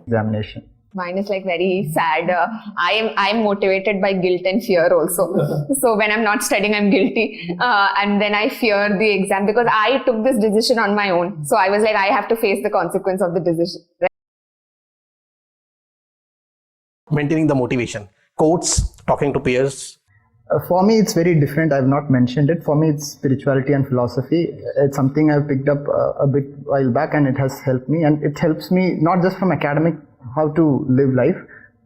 examination? Mine is like very sad. I'm motivated by guilt and fear also. So when I'm not studying, I'm guilty. And then I fear the exam because I took this decision on my own. So I was like, I have to face the consequence of the decision. Right? Maintaining the motivation. Quotes, talking to peers. For me, it's very different. I've not mentioned it. For me, it's spirituality and philosophy. It's something I've picked up a bit while back, and it has helped me. And it helps me not just from academic, how to live life.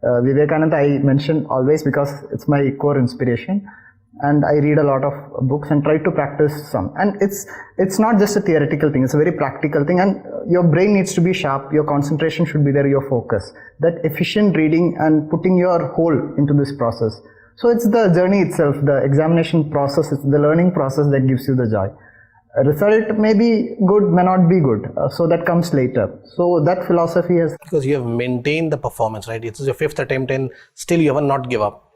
Vivekananda I mention always because it's my core inspiration. And I read a lot of books and try to practice some. And it's not just a theoretical thing. It's a very practical thing. And your brain needs to be sharp. Your concentration should be there. Your focus. That efficient reading and putting your whole into this process. So it's the journey itself, the examination process, it's the learning process that gives you the joy. A result may be good, may not be good. So that comes later. So that philosophy has... Because you have maintained the performance, right? It's your 5th attempt and still you have not give up.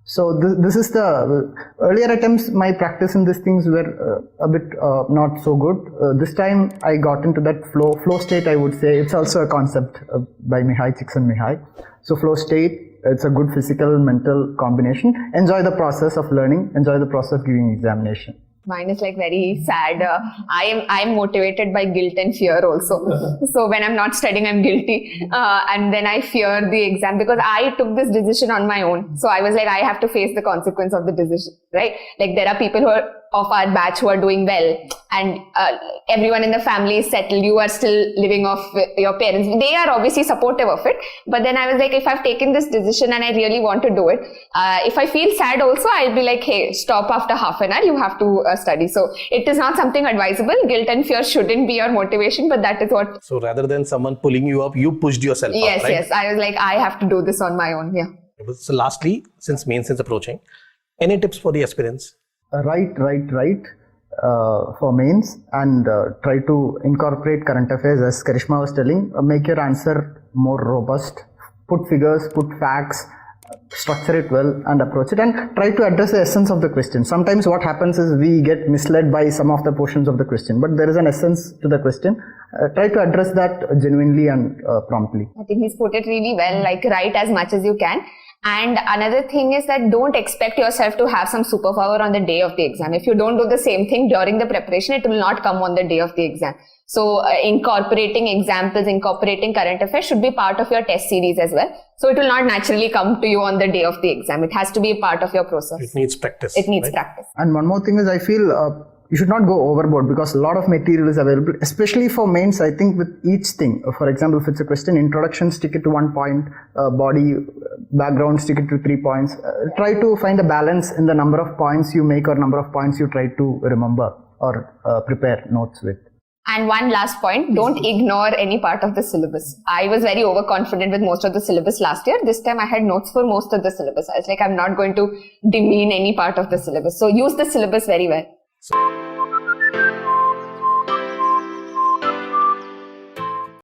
So this is the earlier attempts, my practice in these things were a bit not so good. This time I got into that flow state, I would say. It's also a concept by Mihai Csikszentmihalyi. So flow state, it's a good physical, mental combination. Enjoy the process of learning, enjoy the process of giving examination. Mine is like very sad. I'm motivated by guilt and fear also. So when I'm not studying, I'm guilty. And then I fear the exam because I took this decision on my own. So I was like, I have to face the consequence of the decision, right? Like there are people who are of our batch who are doing well and everyone in the family is settled. You are still living off your parents. They are obviously supportive of it. But then I was like, if I've taken this decision and I really want to do it, if I feel sad also, I'll be like, hey, stop after half an hour. You have to study. So it is not something advisable. Guilt and fear shouldn't be your motivation, but that is what. So rather than someone pulling you up, you pushed yourself up, right? Yes. I was like, I have to do this on my own. Yeah. So lastly, since mains is approaching, any tips for the aspirants? Write for mains and try to incorporate current affairs, as Karishma was telling. Make your answer more robust. Put figures, put facts, structure it well and approach it, and try to address the essence of the question. Sometimes what happens is we get misled by some of the portions of the question, but there is an essence to the question. Try to address that genuinely and promptly. I think he's put it really well, like write as much as you can. And another thing is that don't expect yourself to have some superpower on the day of the exam. If you don't do the same thing during the preparation, it will not come on the day of the exam. So incorporating examples, incorporating current affairs should be part of your test series as well. So it will not naturally come to you on the day of the exam. It has to be a part of your process. It needs practice. It needs practice. And one more thing is, I feel you should not go overboard because a lot of material is available, especially for mains. I think with each thing, for example, if it's a question, introduction, stick it to 1 point, body, background, stick it to 3 points. Try to find a balance in the number of points you make or number of points you try to remember or prepare notes with. And one last point, don't ignore any part of the syllabus. I was very overconfident with most of the syllabus last year. This time I had notes for most of the syllabus. I was like, I'm not going to demean any part of the syllabus. So use the syllabus very well.